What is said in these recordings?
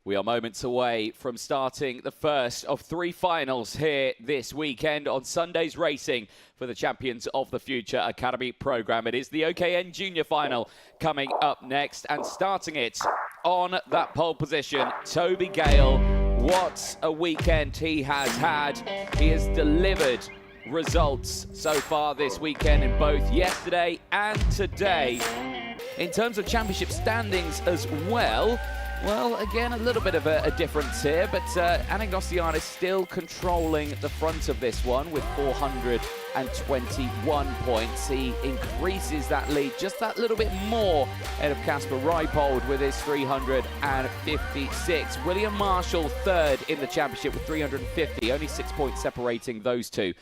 We are moments away from starting the first of three finals here this weekend on Sunday's racing for the Champions of the Future Academy program. It is the OKN Junior Final coming up next, and starting it on that pole position, Toby Gale. What a weekend he has had. He has delivered results so far this weekend in both yesterday and today. In terms of championship standings as well, again, a little bit of a difference here, but Anagnostouiadis still controlling the front of this one with 421 points. He increases that lead just that little bit more ahead of Casper Reipold with his 356. William Marshall third in the championship with 350, only 6 points separating those two.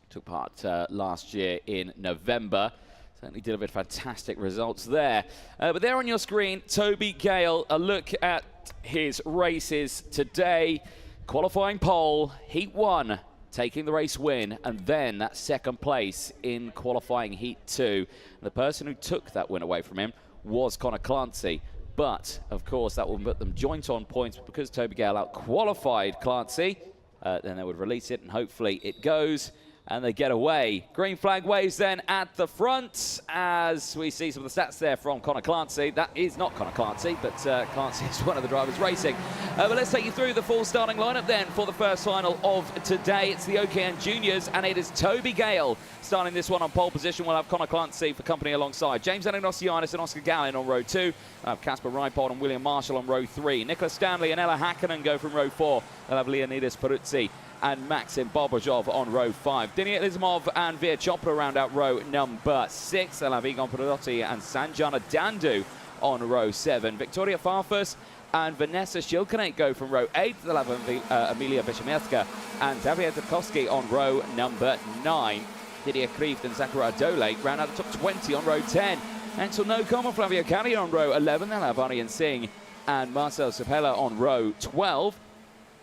Took part last year in November. Certainly delivered fantastic results there. But there on your screen, Toby Gale, a look at his races today. Qualifying pole, Heat 1, taking the race win, and then that second place in qualifying Heat 2. And the person who took that win away from him was Connor Clancy. But, of course, that will put them joint on points, but because Toby Gale out-qualified Clancy, then they would release it, and hopefully it goes. And they get away. Green flag waves then at the front as we see some of the stats there from Connor Clancy. That is not Connor Clancy, but Clancy is one of the drivers racing. But let's take you through the full starting lineup then for the first final of today. It's the OKN Juniors, and it is Toby Gale starting this one on pole position. We'll have Connor Clancy for company alongside James Anagnostouiadis and Oscar Gallin on row 2. We'll have Casper Reipold and William Marshall on row 3. Nicholas Stanley and Ella Hakkinen go from row 4. They'll have Leonidas Peruzzi and Maxim Bobojov on row 5. Dinier Ilizimov and Veer Chopra round out row number 6. They'll have Egon Perotti and Sanjana Dandu on row 7. Victoria Farfus and Vanessa Shilkanek go from row 8. They'll have Emilia Bishamieska and Xavier Tarkovsky on row number 9. Didier Krieft and Zachariah Dole round out the top 20 on row 10. Ansel Nocom and Flavio Cali on row 11. They'll have Aryan Singh and Marcel Sapella on row 12.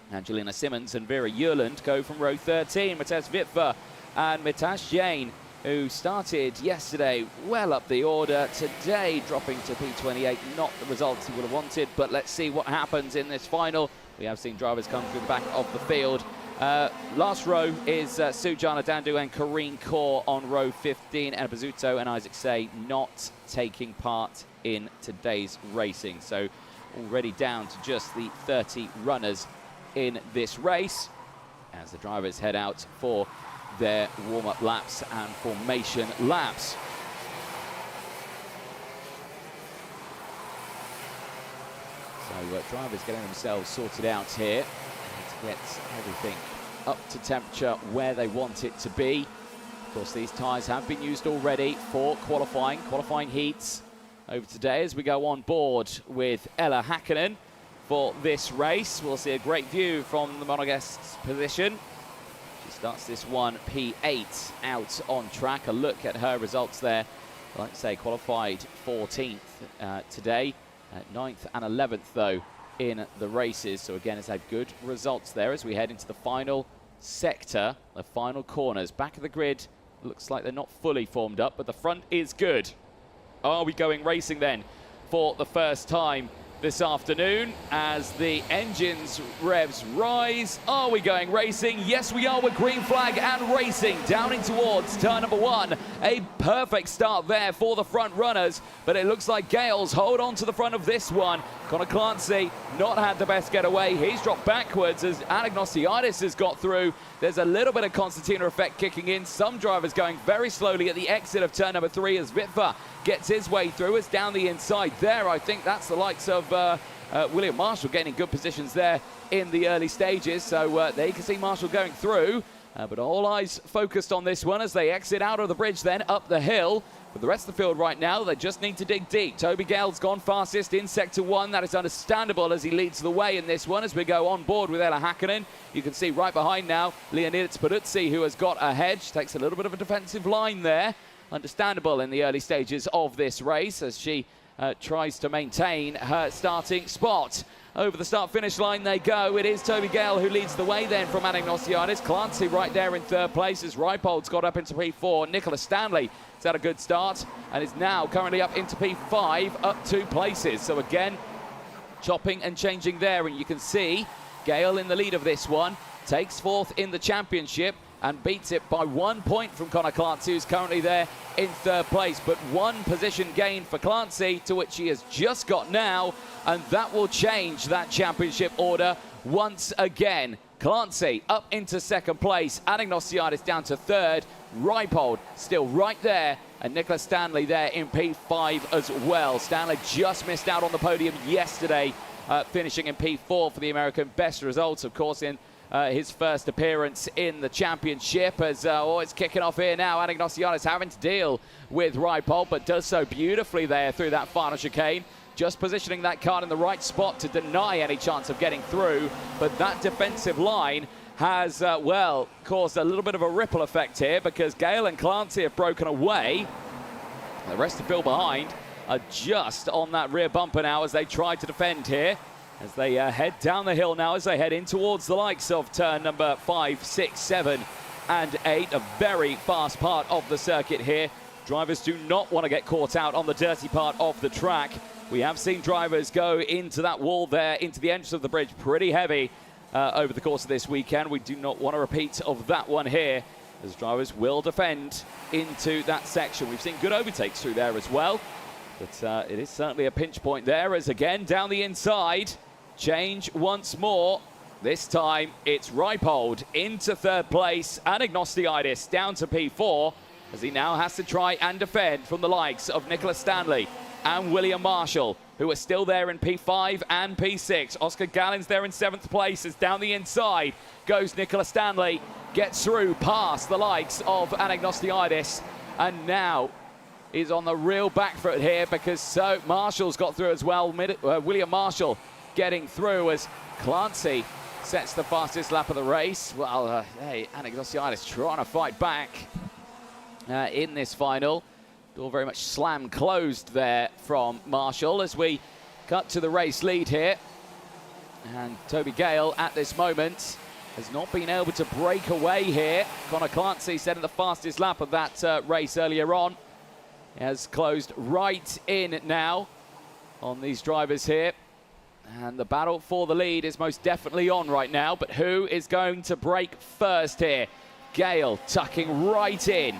Angelina Simmons and Vera Jurland go from row 13. Matej Vitva and Mitash Jain, who started yesterday well up the order, today dropping to P28. Not the results he would have wanted, but let's see what happens in this final. We have seen drivers come through the back of the field. Last row is Sujana Dandu and Karine Kaur on row 15. And Bazuto and Isaac Say not taking part in today's racing. So already down to just the 30 runners in this race as the drivers head out for their warm-up laps and formation laps. So drivers getting themselves sorted out here to get everything up to temperature where they want it to be. Of course, these tyres have been used already for qualifying heats over today as we go on board with Ella Hakkinen for this race. We'll see a great view from the Monegasque's position. She starts this one P8 out on track. A look at her results there. Like I say, qualified 14th today, 9th and 11th though in the races. So again, has had good results there as we head into the final sector, the final corners. Back of the grid, looks like they're not fully formed up, but the front is good. Are we going racing then for the first time this afternoon as the engines revs rise? Are we going racing? Yes, we are, with green flag and racing down in towards turn number 1. A perfect start there for the front runners, but it looks like Gales hold on to the front of this one. Connor Clancy not had the best getaway. He's dropped backwards as Anagnostouiadis has got through. There's a little bit of Constantina effect kicking in. Some drivers going very slowly at the exit of turn number 3 as Vitva gets his way through. It's down the inside there. I think that's the likes of William Marshall getting good positions there in the early stages. So there you can see Marshall going through. But all eyes focused on this one as they exit out of the bridge then up the hill. For the rest of the field right now, they just need to dig deep. Toby Gale's gone fastest in Sector 1. That is understandable as he leads the way in this one as we go on board with Ella Hakkinen. You can see right behind now Leonidas Peruzzi, who has got a hedge. Takes a little bit of a defensive line there. Understandable in the early stages of this race as she tries to maintain her starting spot. Over the start-finish line they go. It is Toby Gale who leads the way then from Anagnostouiadis. Clancy right there in third place as Reipold's got up into P4. Nicholas Stanley has had a good start and is now currently up into P5, up 2 places. So again, chopping and changing there, and you can see Gale in the lead of this one, takes fourth in the championship and beats it by 1 point from Connor Clancy, who's currently there in third place. But one position gain for Clancy, to which he has just got now, and that will change that championship order once again. Clancy up into second place, Anagnostidis down to third, Reipold still right there, and Nicholas Stanley there in P5 as well. Stanley just missed out on the podium yesterday, finishing in P4 for the American. Best results, of course, in his first appearance in the championship. As it's kicking off here now, Anagnostidis having to deal with Reipold, but does so beautifully there through that final chicane. Just positioning that card in the right spot to deny any chance of getting through. But that defensive line has, well, caused a little bit of a ripple effect here, because Gale and Clancy have broken away. The rest of Bill behind are just on that rear bumper now as they try to defend here, as they head down the hill now, as they head in towards the likes of turn number 5, 6, 7 and 8. A very fast part of the circuit here. Drivers do not want to get caught out on the dirty part of the track. We have seen drivers go into that wall there, into the entrance of the bridge, pretty heavy over the course of this weekend. We do not want a repeat of that one here, as drivers will defend into that section. We've seen good overtakes through there as well, but it is certainly a pinch point there, as again down the inside, change once more. This time it's Reipold into third place, Anagnostidis down to P4, as he now has to try and defend from the likes of Nicholas Stanley and William Marshall, who are still there in P5 and P6. Oscar Gallen's there in 7th place, as down the inside goes Nicholas Stanley, gets through past the likes of Anagnostidis, and now is on the real back foot here, because Marshall's got through as well. William Marshall getting through as Clancy sets the fastest lap of the race. Well, hey, Anagnostidis trying to fight back in this final. Door very much slam closed there from Marshall, as we cut to the race lead here. And Toby Gale at this moment has not been able to break away here. Connor Clancy setting the fastest lap of that race earlier on. He has closed right in now on these drivers here. And the battle for the lead is most definitely on right now. But who is going to break first here? Gale tucking right in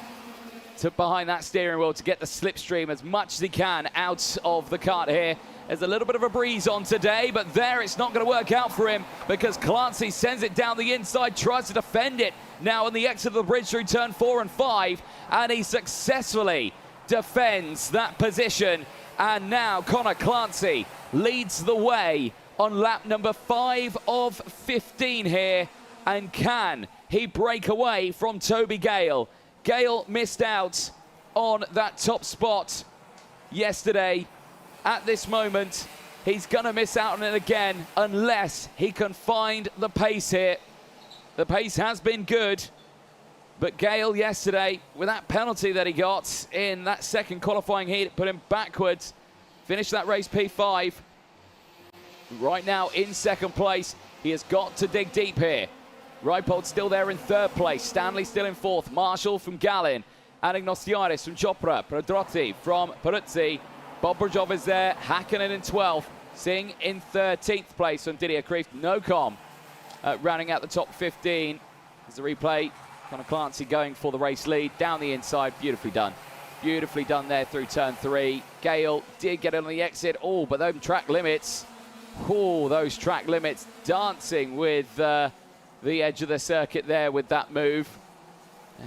to behind that steering wheel to get the slipstream as much as he can out of the kart here. There's a little bit of a breeze on today, but there it's not going to work out for him, because Clancy sends it down the inside, tries to defend it now on the exit of the bridge through turn 4 and 5, and he successfully defends that position. And now Connor Clancy leads the way on lap number 5 of 15 here. And can he break away from Toby Gale? Gale missed out on that top spot yesterday. At this moment, he's going to miss out on it again unless he can find the pace here. The pace has been good, but Gale yesterday, with that penalty that he got in that second qualifying heat, put him backwards, finished that race P5. Right now in second place, he has got to dig deep here. Reipold still there in third place, Stanley still in fourth, Marshall from Gallen, Anagnostidis from Chopra, Pedrotti from Peruzzi, Bobrajov is there, Hakkinen in 12th, Singh in 13th place from Didier Krief, Nocom rounding out the top 15. As the replay, Connor Clancy going for the race lead, down the inside, beautifully done. Beautifully done there through turn 3. Gale did get on the exit, but those track limits, those track limits dancing with the edge of the circuit there with that move.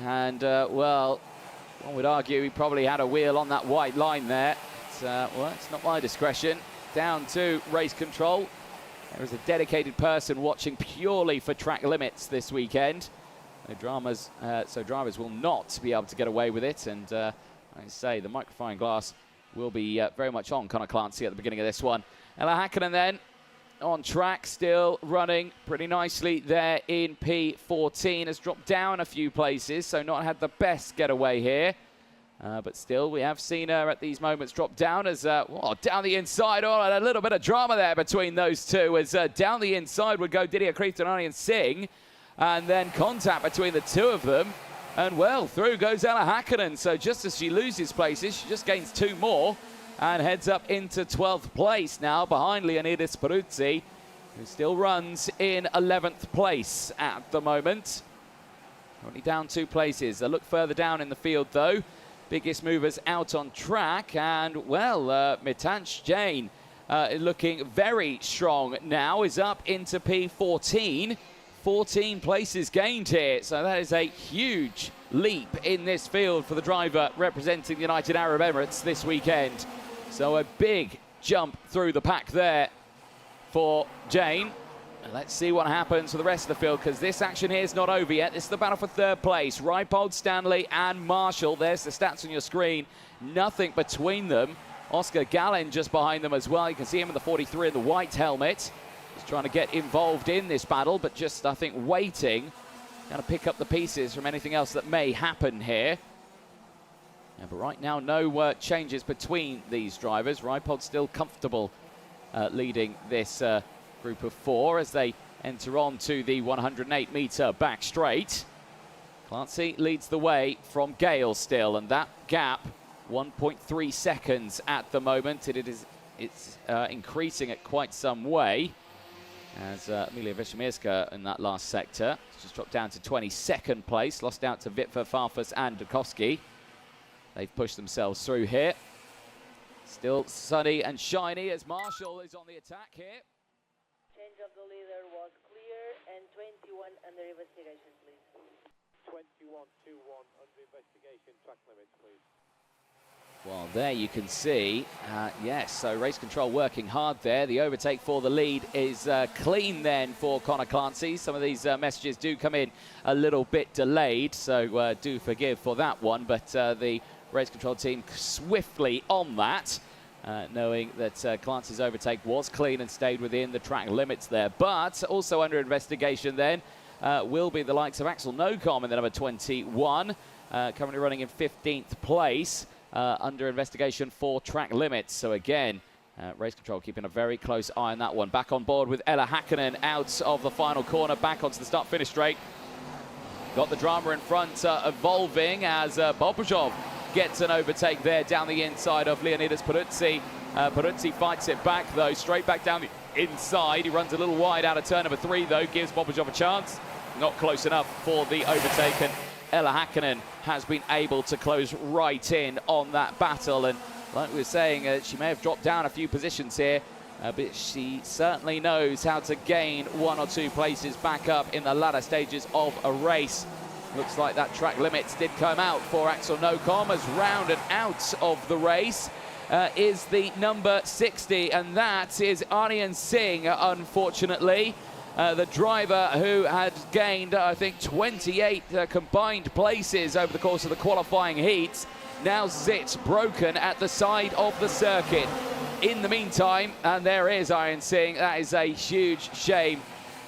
And, well, one would argue he probably had a wheel on that white line there. Well, it's not my discretion. Down to race control. There is a dedicated person watching purely for track limits this weekend. So drivers will not be able to get away with it. And like I say, the microphone glass will be very much on Connor Clancy at the beginning of this one. Ella Hakkinen then on track, still running pretty nicely there in P14. Has dropped down a few places, so not had the best getaway here. But still, we have seen her at these moments drop down as down the inside. And a little bit of drama there between those two, as down the inside would go Didier Krief and Singh. And then contact between the two of them. And, well, through goes Ella Hakkinen. So just as she loses places, she just gains 2 more. and heads up into 12th place now behind Leonidas Peruzzi, who still runs in 11th place at the moment. Only down 2 places. A look further down in the field, though. Biggest movers out on track, and, well, Mitansh Jain looking very strong now, is up into P14. 14 places gained here, so that is a huge leap in this field for the driver representing the United Arab Emirates this weekend. So a big jump through the pack there for Jain. And let's see what happens for the rest of the field, because this action here is not over yet. This is the battle for 3rd place. Reipold, Stanley and Marshall. There's the stats on your screen. Nothing between them. Oscar Gallin just behind them as well. You can see him in the 43 in the white helmet. He's trying to get involved in this battle, but just, I think, waiting. Going to pick up the pieces from anything else that may happen here. Yeah, but right now, no changes between these drivers. Reipold still comfortable leading this group of 4 as they enter on to the 108-metre back straight. Clancy leads the way from Gale still, and that gap 1.3 seconds at the moment. It's increasing at quite some way as Emilia Wiszomirska in that last sector just dropped down to 22nd place, lost out to Witwer, Farfus and Dukowski. They've pushed themselves through here. Still sunny and shiny as Marshall is on the attack here. Change of the leader was clear, and 21 under investigation, please. 21-21 under investigation, track limits, please. Well, there you can see, yes, so race control working hard there. The overtake for the lead is clean then for Conor Clancy. Some of these messages do come in a little bit delayed, so do forgive for that one. But the race control team swiftly on that, knowing that Clancy's overtake was clean and stayed within the track limits there. But also under investigation then will be the likes of Axel Nocom in the number 21, currently running in 15th place. Under investigation for track limits. So again, race control keeping a very close eye on that one. Back on board with Ella Hakkinen out of the final corner, back onto the start-finish straight. Got the drama in front evolving as Bobujov gets an overtake there down the inside of Leonidas Peruzzi. Peruzzi fights it back though, straight back down the inside. He runs a little wide out of turn number 3 though, gives Bobujov a chance. Not close enough for the overtake, and Ella Hakkinen has been able to close right in on that battle. And like we were saying, she may have dropped down a few positions here, but she certainly knows how to gain 1 or 2 places back up in the latter stages of a race. Looks like that track limits did come out for Axel Nocom, as rounded out of the race is the number 60, and that is Aryan Singh, unfortunately. The driver who had gained, I think, 28 combined places over the course of the qualifying heats, now sits broken at the side of the circuit. In the meantime, and there is Aryan Singh, that is a huge shame.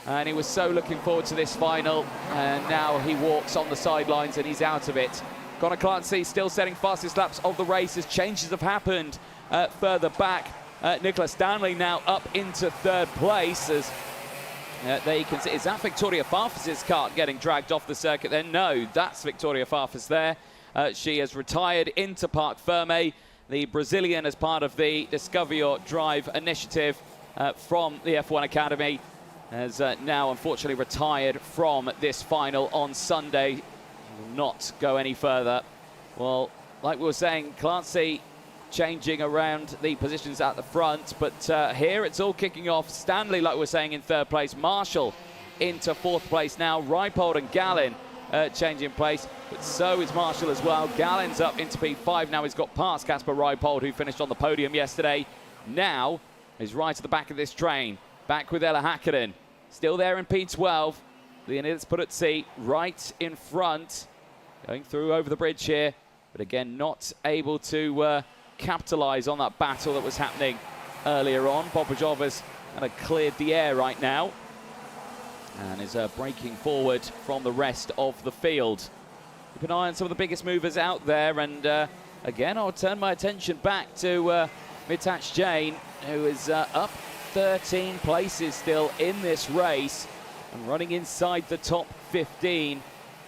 And he was so looking forward to this final, and now he walks on the sidelines and he's out of it. Conor Clancy still setting fastest laps of the race as changes have happened further back. Nicola Stanley now up into 3rd place as there you can see, is that Victoria Farfus's kart getting dragged off the circuit then? No, that's Victoria Farfus there. She has retired into Parc Ferme. The Brazilian, as part of the Discover Your Drive initiative from the F1 Academy, has now unfortunately retired from this final on Sunday. Will not go any further. Well, like we were saying, Clancy changing around the positions at the front, but here it's all kicking off. Stanley, like we were saying, in 3rd place. Marshall into 4th place now. Reipold and Gallin changing place, but so is Marshall as well. Gallin's up into P5 now. He's got past Casper Reipold, who finished on the podium yesterday. Now is right at the back of this train. Back with Ella Hakkinen. Still there in P12. Leonidas Peruzzi right in front. Going through over the bridge here, but again not able to capitalize on that battle that was happening earlier on. Bobujov has kind of cleared the air right now and is breaking forward from the rest of the field. Keep an eye on some of the biggest movers out there, and again I'll turn my attention back to Mitansh Jain, who is up 13 places still in this race and running inside the top 15.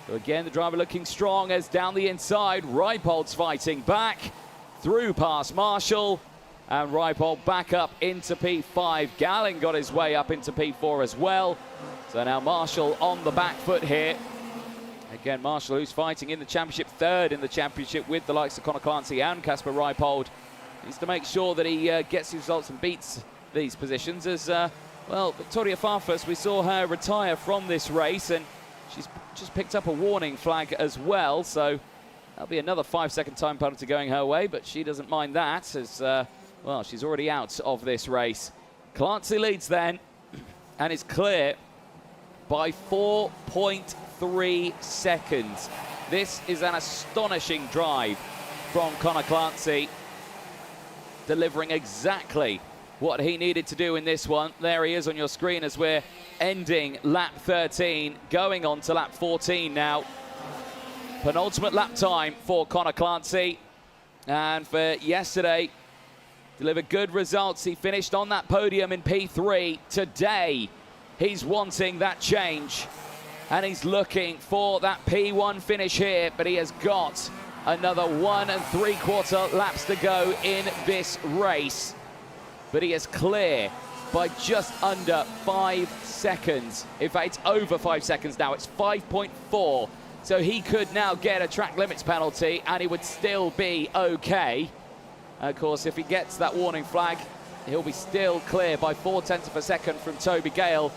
So again, the driver looking strong as down the inside, Reipold's fighting back through past Marshall, And Ripple back up into P5. Gallin got his way up into P4 as well. So now Marshall on the back foot here. Again, Marshall, who's fighting in the championship, third in the championship with the likes of Conor Clancy and Casper Reipold, needs to make sure that he gets his results and beats these positions. As well, Victoria Farfus, we saw her retire from this race, and she's just picked up a warning flag as well. So that'll be another 5-second time penalty going her way, but she doesn't mind that, as well, she's already out of this race. Clancy leads then, and is clear by 4.3 seconds. This is an astonishing drive from Conor Clancy, delivering exactly what he needed to do in this one. There he is on your screen as we're ending lap 13, going on to lap 14 now. Penultimate lap time for Conor Clancy, and for yesterday, delivered good results. He finished on that podium in P3. Today, he's wanting that change, and he's looking for that P1 finish here, but he has got another 1 3/4 laps to go in this race. But he is clear by just under 5 seconds. In fact, it's over 5 seconds now. It's 5.4. So he could now get a track limits penalty, and he would still be okay. Of course, if he gets that warning flag, he'll be still clear by 0.4 of a second from Toby Gale.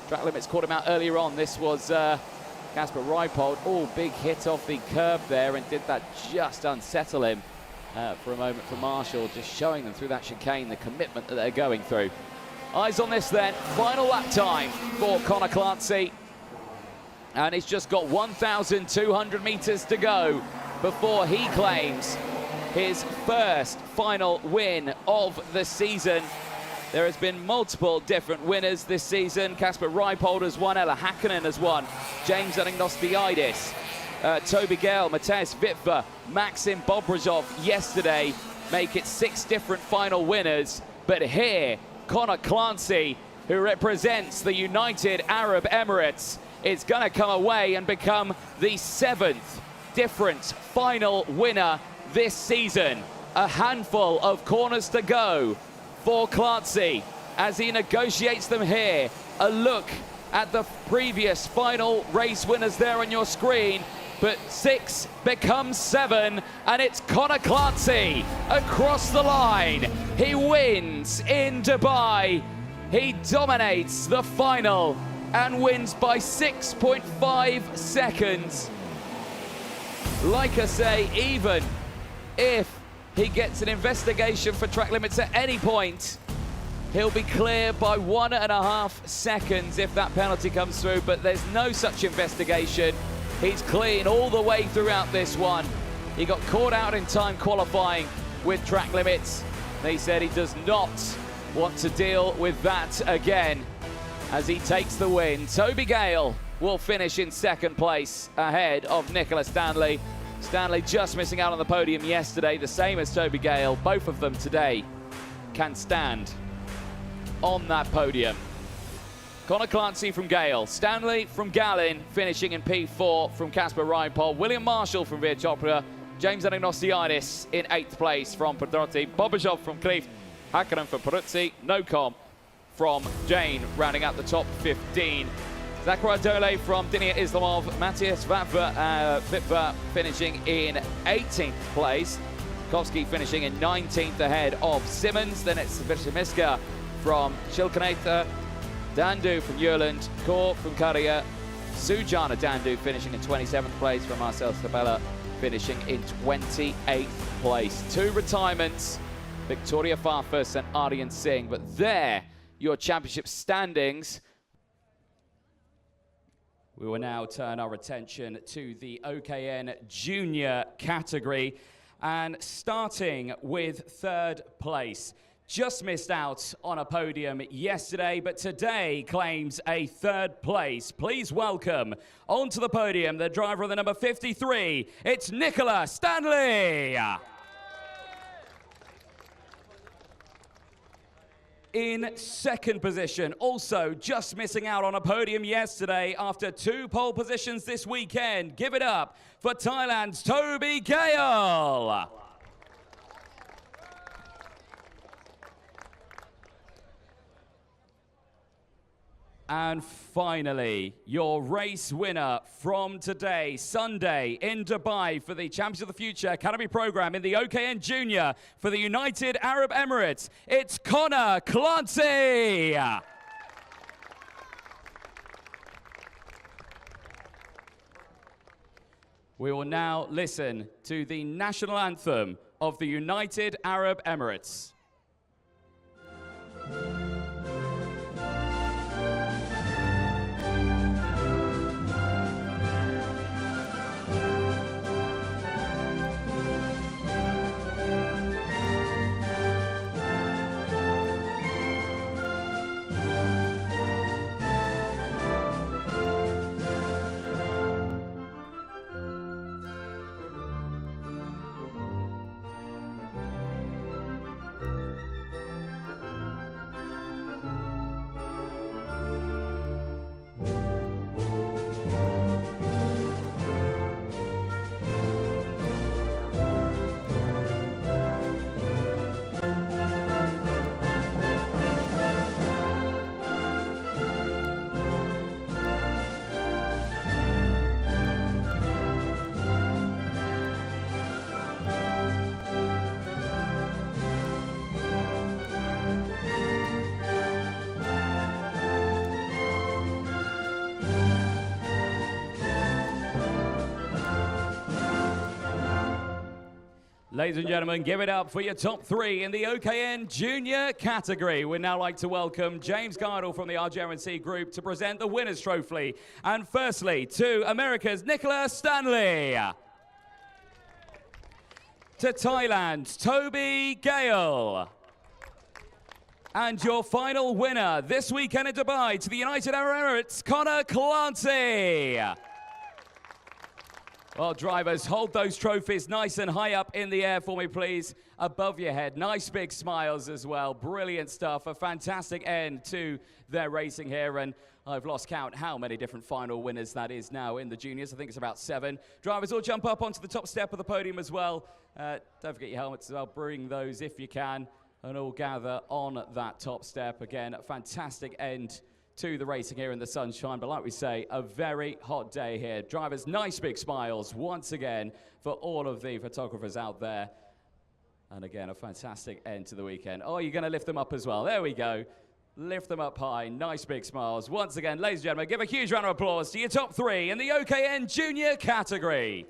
Track limits caught him out earlier on. This was Casper Reipold. Oh, big hit off the curb there, and did that just unsettle him for a moment for Marshall, just showing them through that chicane the commitment that they're going through. Eyes on this then. Final lap time for Conor Clancy. And he's just got 1,200 meters to go before he claims his first final win of the season. There has been multiple different winners this season. Casper Reipold has won, Ella Hakkinen has won, James Anagnostiidis, Toby Gale, Mateusz Witwer, Maxim Bobrozov yesterday make it 6 different final winners. But here, Conor Clancy, who represents the United Arab Emirates, is going to come away and become the 7th different final winner this season. A handful of corners to go for Clancy as he negotiates them here. A look at the previous final race winners there on your screen, but 6 becomes 7, and it's Conor Clancy across the line. He wins in Dubai. He dominates the final and wins by 6.5 seconds. Like I say, even if he gets an investigation for track limits at any point, he'll be clear by 1.5 seconds if that penalty comes through, but there's no such investigation. He's clean all the way throughout this one. He got caught out in time qualifying with track limits. He said he does not want to deal with that again as he takes the win. Toby Gale will finish in 2nd place ahead of Nicola Stanley. Stanley just missing out on the podium yesterday, the same as Toby Gale. Both of them today can stand on that podium. Conor Clancy from Gale, Stanley from Gallin finishing in P4 from Casper Reipold, William Marshall from Veer Chopra, James Anagnostiidis in 8th place from Pedrotti, Bobrozov from Cleef, Hakkinen from Peruzzi, Nocom from Jane, rounding out the top 15. Zachariah Dole from Dinia Islamov, Mateusz Witwer finishing in 18th place. Kowski finishing in 19th ahead of Simmons. Then it's Vishimiska from Chilkanatha, Dandu from Jurland, Kor from Karrier, Sujana Dandu finishing in 27th place from Marcel Sabella finishing in 28th place. 2 retirements, Victoria Farfus and Aryan Singh, but there your championship standings. We will now turn our attention to the OKN Junior category, and starting with 3rd place. Just missed out on a podium yesterday, but today claims a 3rd place. Please welcome onto the podium the driver of the number 53. It's Nicola Stanley. In 2nd position, also just missing out on a podium yesterday after 2 pole positions this weekend. Give it up for Thailand's Toby Gale. And finally, your race winner from today, Sunday, in Dubai for the Champions of the Future Academy program in the OKN Junior for the United Arab Emirates. It's Connor Clancy. We will now listen to the national anthem of the United Arab Emirates. Ladies and gentlemen, give it up for your top three in the OKN Junior category. We'd now like to welcome James Gardle from the RJRNC Group to present the Winners' Trophy. And firstly, to America's Nicola Stanley. To Thailand's Toby Gale. And your final winner this weekend in Dubai to the United Arab Emirates, Connor Clancy. Well, drivers, hold those trophies nice and high up in the air for me, please, above your head. Nice big smiles as well. Brilliant stuff. A fantastic end to their racing here. And I've lost count how many different final winners that is now in the juniors. I think it's about 7. Drivers, all jump up onto the top step of the podium as well. Don't forget your helmets as well. Bring those if you can. And all gather on that top step. Again, a fantastic end to the racing here in the sunshine, but like we say, a very hot day here. Drivers, nice big smiles once again for all of the photographers out there. And again, a fantastic end to the weekend. Oh, you're going to lift them up as well. There we go. Lift them up high. Nice big smiles. Once again, ladies and gentlemen, give a huge round of applause to your top 3 in the OKN Junior category.